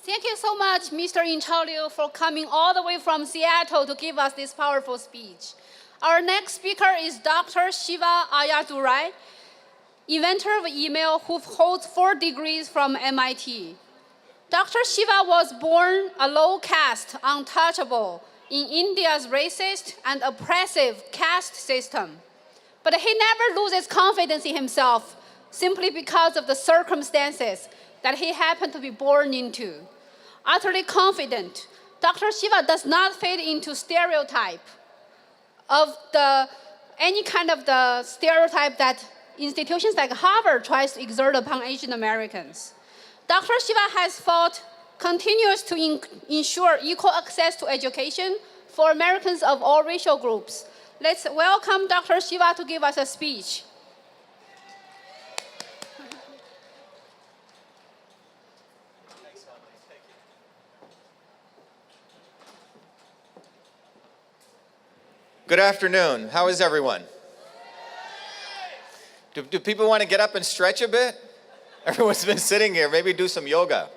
Thank you so much, Mr. Inchaoliu, for coming all the way from Seattle to give us this powerful speech. Our next speaker is Dr. Shiva Ayyadurai, inventor of email who holds 4 degrees from MIT. Dr. Shiva was born a low-caste, untouchable in India's racist and oppressive caste system. But he never loses confidence in himself simply because of the circumstances that he happened to be born into. Utterly confident, Dr. Shiva does not fit into stereotype of any kind of the stereotype that institutions like Harvard tries to exert upon Asian Americans. Dr. Shiva has fought continuously to ensure equal access to education for Americans of all racial groups. Let's welcome Dr. Shiva to give us a speech. Good afternoon. How is everyone? Do people want to get up and stretch a bit? Everyone's been sitting here. Maybe do some yoga.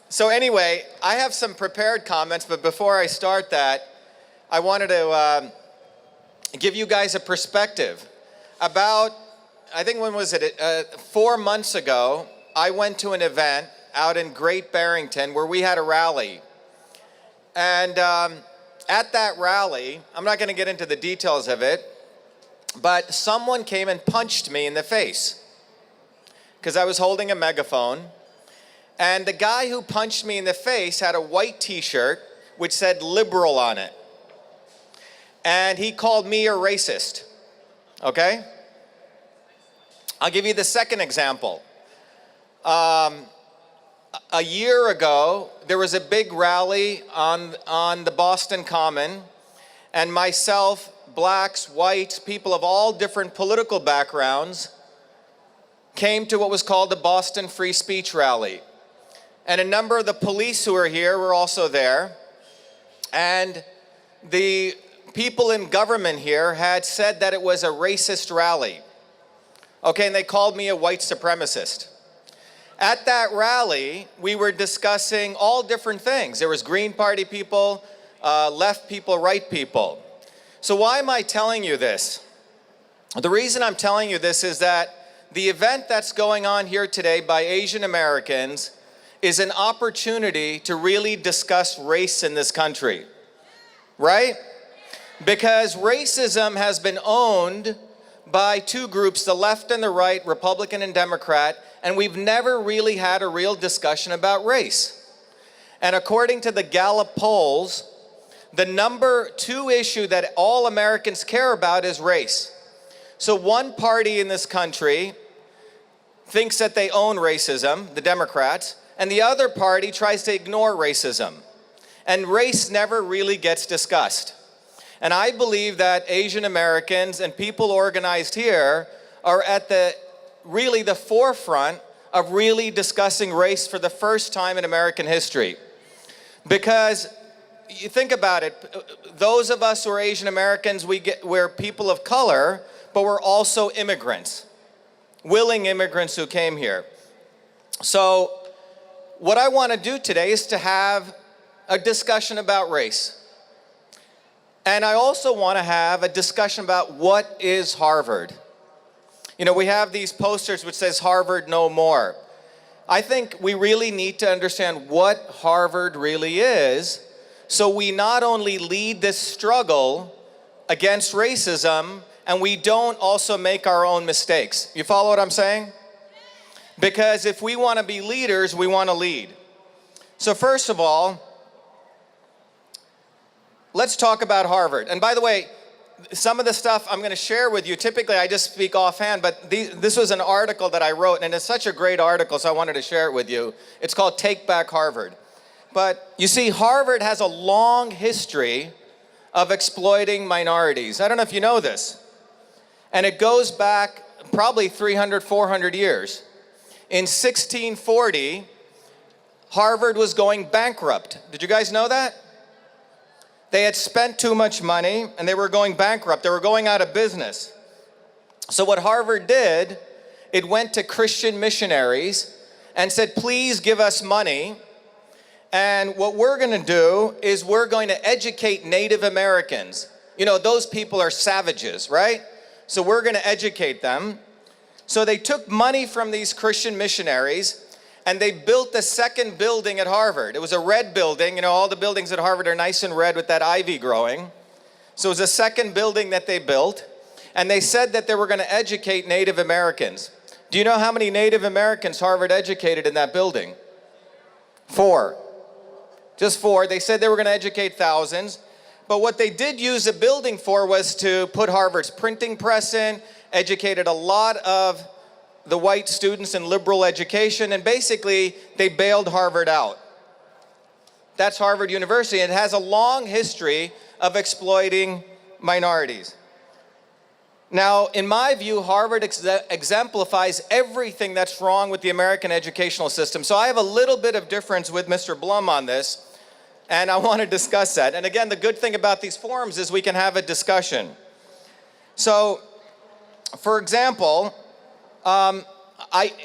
So anyway, I have some prepared comments, but before I start that, I wanted to give you guys a perspective. About, I think when was it, 4 months ago, I went to an event out in Great Barrington where we had a rally. And at that rally, I'm not going to get into the details of it, but someone came and punched me in the face because I was holding a megaphone. And the guy who punched me in the face had a white t-shirt which said liberal on it. And he called me a racist, okay? I'll give you the second example. A year ago, there was a big rally on the Boston Common, and myself, blacks, whites, people of all different political backgrounds came to what was called the Boston Free Speech Rally. And a number of the police who were here were also there. And the people in government here had said that it was a racist rally. Okay, and they called me a white supremacist. At that rally, we were discussing all different things. There was Green Party people, left people, right people. So why am I telling you this? The reason I'm telling you this is that the event that's going on here today by Asian Americans is an opportunity to really discuss race in this country, right? Because racism has been owned by 2 groups, the left and the right, Republican and Democrat, and we've never really had a real discussion about race. And according to the Gallup polls, the number 2 issue that all Americans care about is race. So one party in this country thinks that they own racism, the Democrats, and the other party tries to ignore racism. And race never really gets discussed. And I believe that Asian Americans and people organized here are at really the forefront of really discussing race for the first time in American history. Because you think about it, those of us who are Asian Americans, we're people of color, but we're also immigrants, willing immigrants who came here. So what I want to do today is to have a discussion about race. And I also want to have a discussion about what is Harvard. You know, we have these posters which says Harvard no more. I think we really need to understand what Harvard really is, so we not only lead this struggle against racism, and we don't also make our own mistakes. You follow what I'm saying? Because if we want to be leaders, we want to lead. So first of all, let's talk about Harvard. And by the way, some of the stuff I'm going to share with you, typically I just speak offhand, but this was an article that I wrote, and it's such a great article, so I wanted to share it with you. It's called Take Back Harvard. But you see, Harvard has a long history of exploiting minorities. I don't know if you know this. And it goes back probably 300, 400 years. In 1640, Harvard was going bankrupt. Did you guys know that? They had spent too much money and they were going bankrupt. They were going out of business. So what Harvard did, it went to Christian missionaries and said, please give us money. And what we're going to do is we're going to educate Native Americans. You know, those people are savages, right? So we're going to educate them. So they took money from these Christian missionaries and they built the second building at Harvard. It was a red building. You know, all the buildings at Harvard are nice and red with that ivy growing. So it was a second building that they built. And they said that they were going to educate Native Americans. Do you know how many Native Americans Harvard educated in that building? 4. Just 4. They said they were going to educate thousands. But what they did use the building for was to put Harvard's printing press in, educated a lot of the white students in liberal education, and basically they bailed Harvard out. That's Harvard University. It has a long history of exploiting minorities. Now, in my view, Harvard exemplifies everything that's wrong with the American educational system. So I have a little bit of difference with Mr. Blum on this, and I want to discuss that. And again, the good thing about these forums is we can have a discussion. So, for example,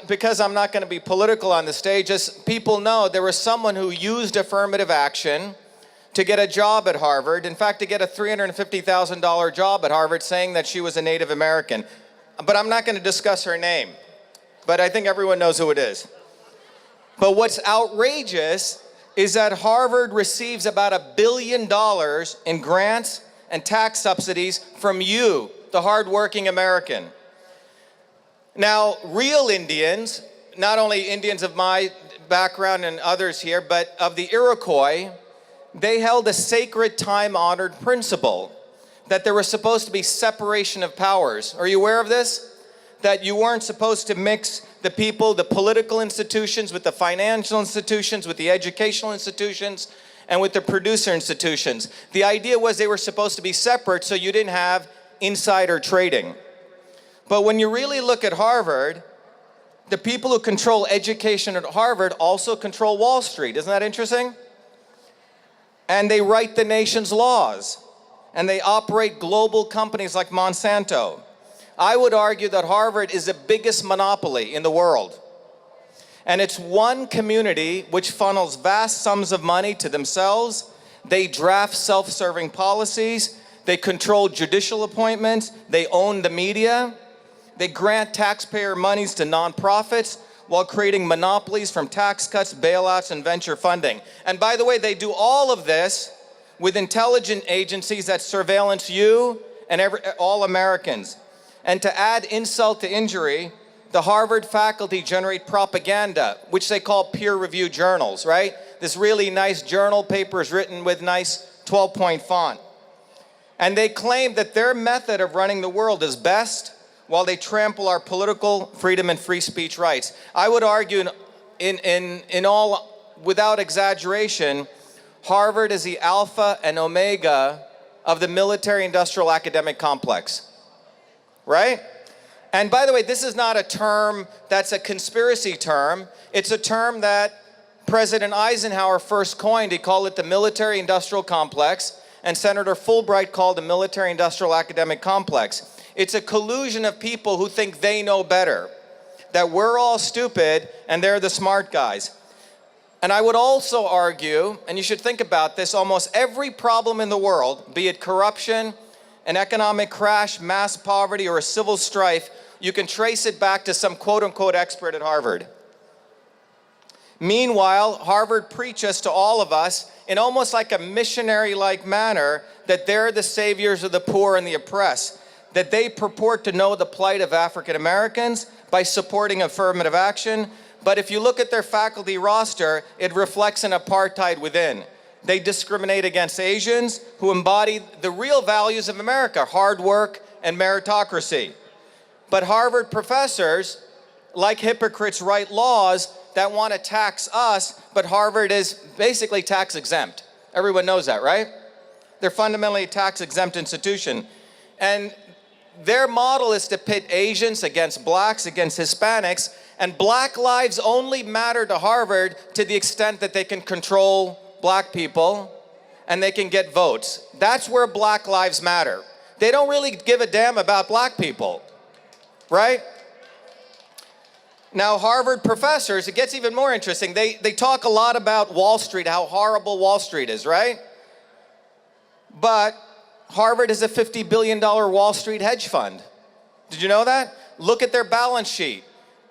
because I'm not going to be political on the stage, as people know, there was someone who used affirmative action to get a job at Harvard. In fact, to get a $350,000 job at Harvard, saying that she was a Native American. But I'm not going to discuss her name. But I think everyone knows who it is. But what's outrageous is that Harvard receives about $1 billion in grants and tax subsidies from you, the hardworking American. Now, real Indians, not only Indians of my background and others here, but of the Iroquois, they held a sacred, time-honored principle that there was supposed to be separation of powers. Are you aware of this? That you weren't supposed to mix the people, the political institutions, with the financial institutions, with the educational institutions, and with the producer institutions. The idea was they were supposed to be separate so you didn't have insider trading. But when you really look at Harvard, the people who control education at Harvard also control Wall Street. Isn't that interesting? And they write the nation's laws. And they operate global companies like Monsanto. I would argue that Harvard is the biggest monopoly in the world. And it's one community which funnels vast sums of money to themselves. They draft self-serving policies. They control judicial appointments. They own the media. They grant taxpayer monies to nonprofits while creating monopolies from tax cuts, bailouts, and venture funding. And by the way, they do all of this with intelligence agencies that surveillance you and all Americans. And to add insult to injury, the Harvard faculty generate propaganda, which they call peer-reviewed journals, right? This really nice journal paper is written with nice 12-point font. And they claim that their method of running the world is best, while they trample our political freedom and free speech rights. I would argue, in all, without exaggeration, Harvard is the alpha and omega of the military-industrial academic complex, right? And by the way, this is not a term that's a conspiracy term. It's a term that President Eisenhower first coined. He called it the military-industrial complex, and Senator Fulbright called the military-industrial academic complex. It's a collusion of people who think they know better, that we're all stupid and they're the smart guys. And I would also argue, and you should think about this, almost every problem in the world, be it corruption, an economic crash, mass poverty, or a civil strife, you can trace it back to some quote-unquote expert at Harvard. Meanwhile, Harvard preaches to all of us in almost like a missionary-like manner that they're the saviors of the poor and the oppressed, that they purport to know the plight of African Americans by supporting affirmative action. But if you look at their faculty roster, it reflects an apartheid within. They discriminate against Asians who embody the real values of America, hard work and meritocracy. But Harvard professors, like hypocrites, write laws that want to tax us, but Harvard is basically tax exempt. Everyone knows that, right? They're fundamentally a tax exempt institution. And their model is to pit Asians against blacks, against Hispanics, and black lives only matter to Harvard to the extent that they can control black people and they can get votes. That's where black lives matter. They don't really give a damn about black people, right? Now, Harvard professors, it gets even more interesting. They talk a lot about Wall Street, how horrible Wall Street is, right? But Harvard is a $50 billion Wall Street hedge fund. Did you know that? Look at their balance sheet.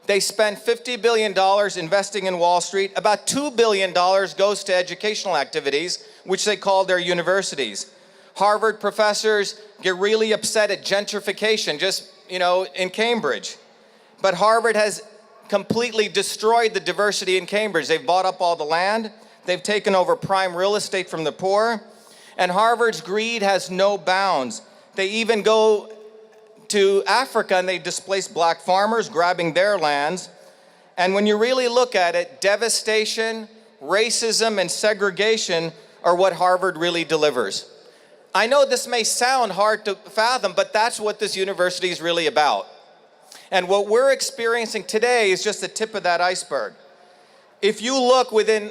They spend $50 billion investing in Wall Street. About $2 billion goes to educational activities, which they call their universities. Harvard professors get really upset at gentrification, just, in Cambridge. But Harvard has completely destroyed the diversity in Cambridge. They've bought up all the land. They've taken over prime real estate from the poor. And Harvard's greed has no bounds. They even go to Africa and they displace black farmers, grabbing their lands. And when you really look at it, devastation, racism, and segregation are what Harvard really delivers. I know this may sound hard to fathom, but that's what this university is really about. And what we're experiencing today is just the tip of that iceberg. If you look within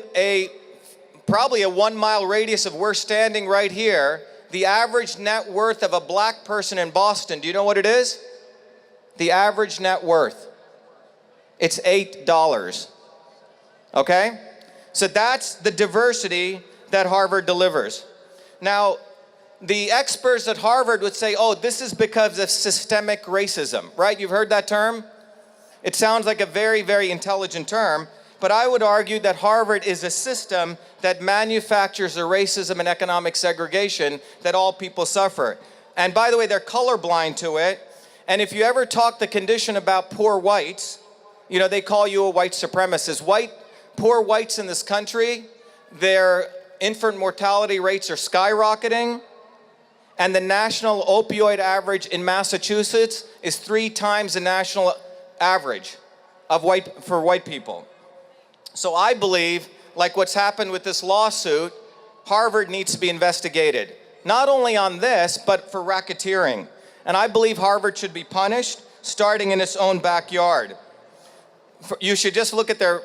probably a 1 mile radius of we're standing right here, the average net worth of a black person in Boston, do you know what it is? The average net worth. It's $8. Okay? So that's the diversity that Harvard delivers. Now, the experts at Harvard would say, oh, this is because of systemic racism, right? You've heard that term? It sounds like a very, very intelligent term, but I would argue that Harvard is a system that manufactures the racism and economic segregation that all people suffer. And by the way, they're colorblind to it. And if you ever talk the condition about poor whites, they call you a white supremacist. Poor whites in this country, their infant mortality rates are skyrocketing. And the national opioid average in Massachusetts is 3 times the national average for white people. So I believe, like what's happened with this lawsuit, Harvard needs to be investigated. Not only on this, but for racketeering. And I believe Harvard should be punished, starting in its own backyard. You should just look at their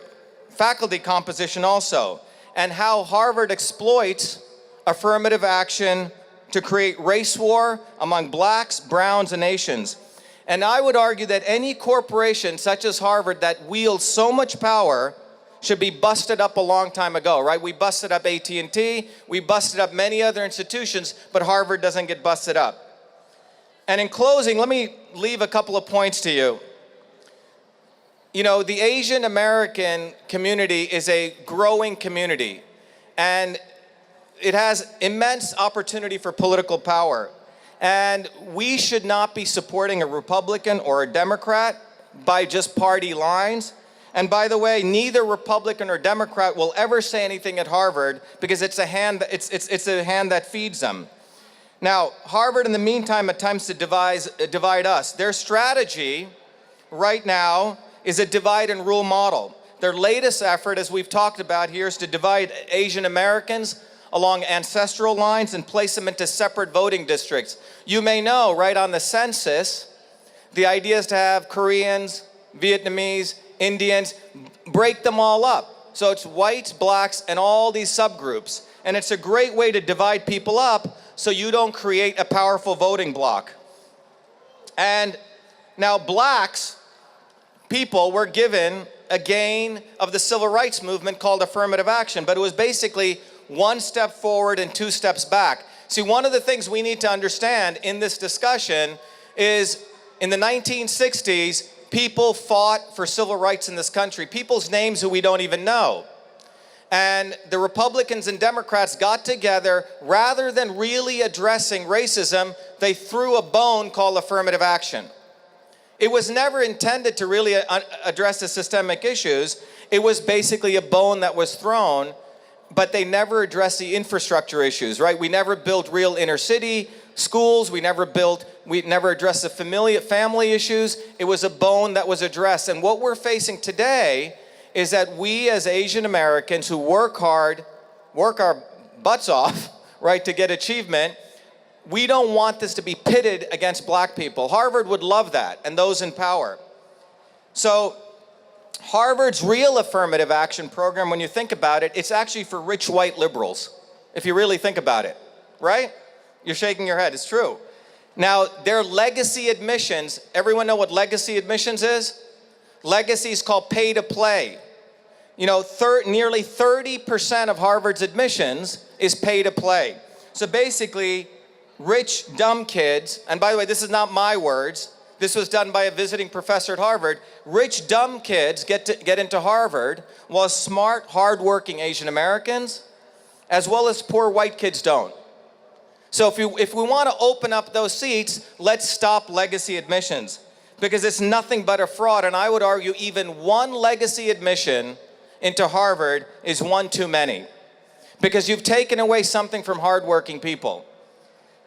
faculty composition also, and how Harvard exploits affirmative action to create race war among blacks, browns, and Asians. And I would argue that any corporation such as Harvard that wields so much power should be busted up a long time ago, right? We busted up AT&T, we busted up many other institutions, but Harvard doesn't get busted up. And in closing, let me leave a couple of points to you. The Asian American community is a growing community, and it has immense opportunity for political power. And we should not be supporting a Republican or a Democrat by just party lines. And by the way, neither Republican or Democrat will ever say anything at Harvard because it's a hand that feeds them. Now, Harvard in the meantime attempts to divide us. Their strategy right now is a divide and rule model. Their latest effort, as we've talked about here, is to divide Asian Americans along ancestral lines and place them into separate voting districts. You may know, right on the census, the idea is to have Koreans, Vietnamese, Indians, break them all up. So it's whites, blacks, and all these subgroups. And it's a great way to divide people up so you don't create a powerful voting bloc. And now blacks, people were given a gain of the civil rights movement called affirmative action, but it was basically 1 step forward and 2 steps back. See, one of the things we need to understand in this discussion is in the 1960s, people fought for civil rights in this country, people's names who we don't even know. And the Republicans and Democrats got together, rather than really addressing racism, they threw a bone called affirmative action. It was never intended to really address the systemic issues. It was basically a bone that was thrown, but they never addressed the infrastructure issues, right? We never built real inner city schools. We never addressed the family issues. It was a bone that was addressed. And what we're facing today is that we as Asian Americans who work hard, work our butts off, right, to get achievement, we don't want this to be pitted against black people. Harvard would love that, and those in power. So Harvard's real affirmative action program, when you think about it, it's actually for rich white liberals, if you really think about it, right? You're shaking your head, it's true. Now, their legacy admissions, everyone know what legacy admissions is? Legacy is called pay to play. You know, nearly 30% of Harvard's admissions is pay to play. So basically, rich, dumb kids, and by the way, this is not my words, this was done by a visiting professor at Harvard, rich, dumb kids get into Harvard, while smart, hardworking Asian Americans, as well as poor white kids don't. So if we want to open up those seats, let's stop legacy admissions, because it's nothing but a fraud, and I would argue even one legacy admission into Harvard is one too many, because you've taken away something from hardworking people.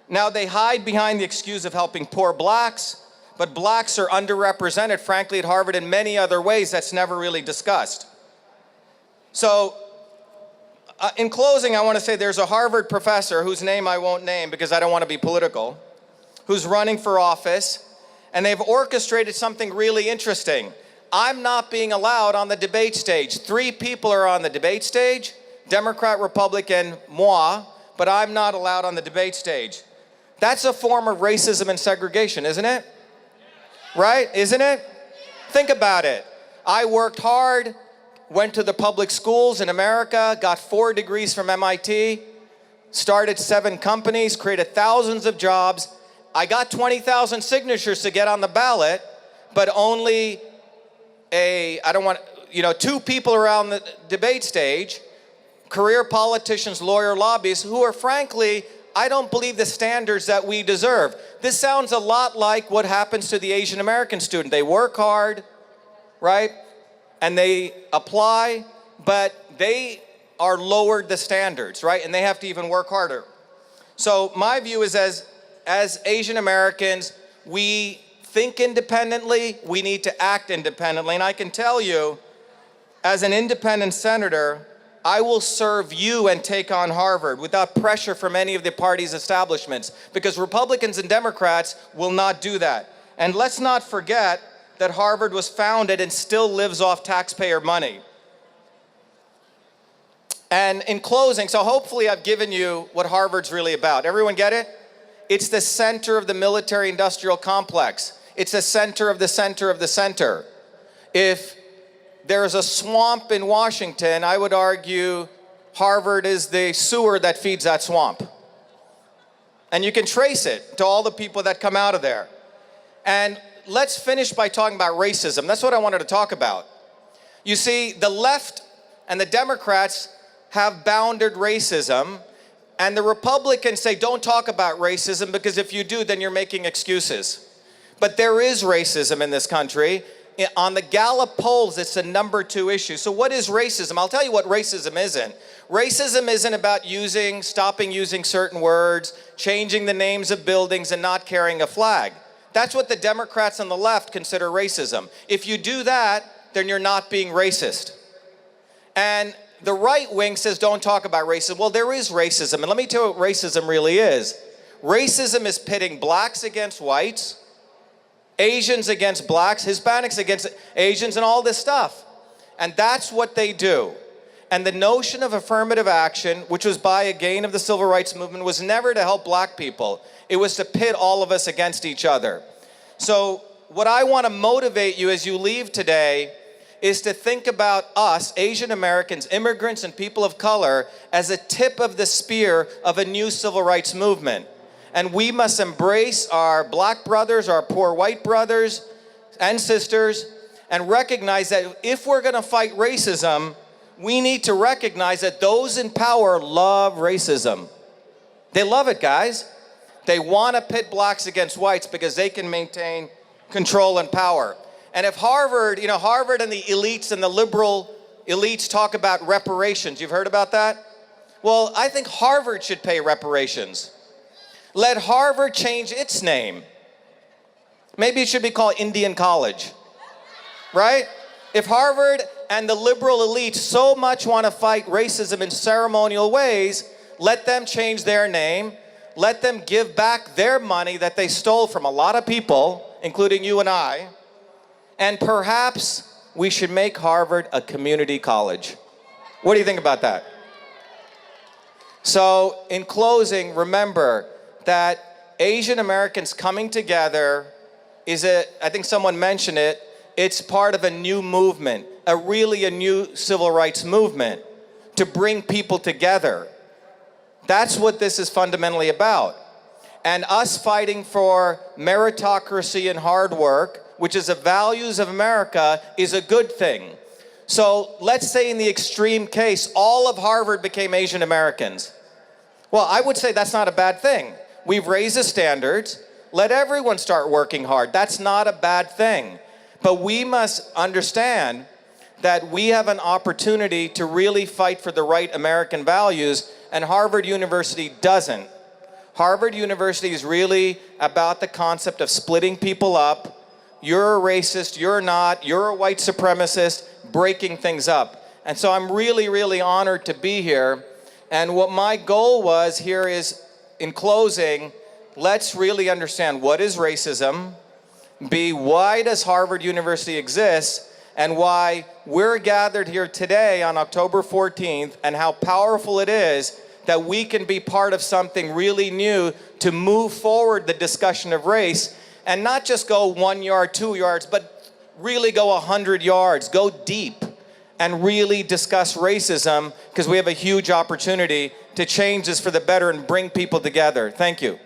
Now they hide behind the excuse of helping poor blacks, but blacks are underrepresented, frankly, at Harvard in many other ways that's never really discussed. So in closing, I want to say there's a Harvard professor whose name I won't name because I don't want to be political, who's running for office, and they've orchestrated something really interesting. I'm not being allowed on the debate stage. 3 people are on the debate stage, Democrat, Republican, moi, but I'm not allowed on the debate stage. That's a form of racism and segregation, isn't it? Right? Isn't it? Think about it. I worked hard, went to the public schools in America, got 4 degrees from MIT, started 7 companies, created thousands of jobs. I got 20,000 signatures to get on the ballot, but only 2 people around the debate stage, career politicians, lawyer lobbyists, who are frankly, I don't believe the standards that we deserve. This sounds a lot like what happens to the Asian American student. They work hard, right? And they apply, but they are lowered the standards, right? And they have to even work harder. So my view is as Asian Americans, we think independently, we need to act independently. And I can tell you, as an independent senator, I will serve you and take on Harvard without pressure from any of the party's establishments, because Republicans and Democrats will not do that. And let's not forget that Harvard was founded and still lives off taxpayer money. And in closing, so hopefully I've given you what Harvard's really about. Everyone get it? It's the center of the military-industrial complex. It's the center of the center of the center. If there's a swamp in Washington, I would argue Harvard is the sewer that feeds that swamp. And you can trace it to all the people that come out of there. And let's finish by talking about racism. That's what I wanted to talk about. You see, the left and the Democrats have bounded racism, and the Republicans say, don't talk about racism, because if you do, then you're making excuses. But there is racism in this country. On the Gallup polls, it's the #2 issue. So what is racism? I'll tell you what racism isn't. Racism isn't about stopping using certain words, changing the names of buildings, and not carrying a flag. That's what the Democrats on the left consider racism. If you do that, then you're not being racist. And the right wing says, don't talk about racism. Well, there is racism, and let me tell you what racism really is. Racism is pitting blacks against whites, Asians against blacks, Hispanics against Asians, and all this stuff. And that's what they do. And the notion of affirmative action, which was by a gain of the civil rights movement, was never to help black people. It was to pit all of us against each other. So what I want to motivate you as you leave today is to think about us, Asian Americans, immigrants, and people of color, as a tip of the spear of a new civil rights movement. And we must embrace our black brothers, our poor white brothers and sisters, and recognize that if we're going to fight racism, we need to recognize that those in power love racism. They love it, guys. They want to pit blacks against whites because they can maintain control and power. And if Harvard, Harvard and the elites and the liberal elites talk about reparations, you've heard about that? Well, I think Harvard should pay reparations. Let Harvard change its name. Maybe it should be called Indian College, right? If Harvard and the liberal elites so much want to fight racism in ceremonial ways, let them change their name. Let them give back their money that they stole from a lot of people, including you and I. And perhaps we should make Harvard a community college. What do you think about that? So in closing, remember that Asian Americans coming together I think someone mentioned it, It's part of a new movement, a new civil rights movement to bring people together. That's what this is fundamentally about. And us fighting for meritocracy and hard work, which is the values of America, is a good thing. So let's say in the extreme case, all of Harvard became Asian Americans. Well, I would say that's not a bad thing. We've raised the standards. Let everyone start working hard. That's not a bad thing. But we must understand that we have an opportunity to really fight for the right American values, and Harvard University doesn't. Harvard University is really about the concept of splitting people up. You're a racist, you're not, you're a white supremacist, breaking things up. And so I'm really, really honored to be here. And what my goal was here is, in closing, let's really understand what is racism, B, why does Harvard University exist, and why we're gathered here today on October 14th, and how powerful it is that we can be part of something really new to move forward the discussion of race, and not just go 1 yard, 2 yards, but really go 100 yards, go deep, and really discuss racism, because we have a huge opportunity to change this for the better and bring people together. Thank you.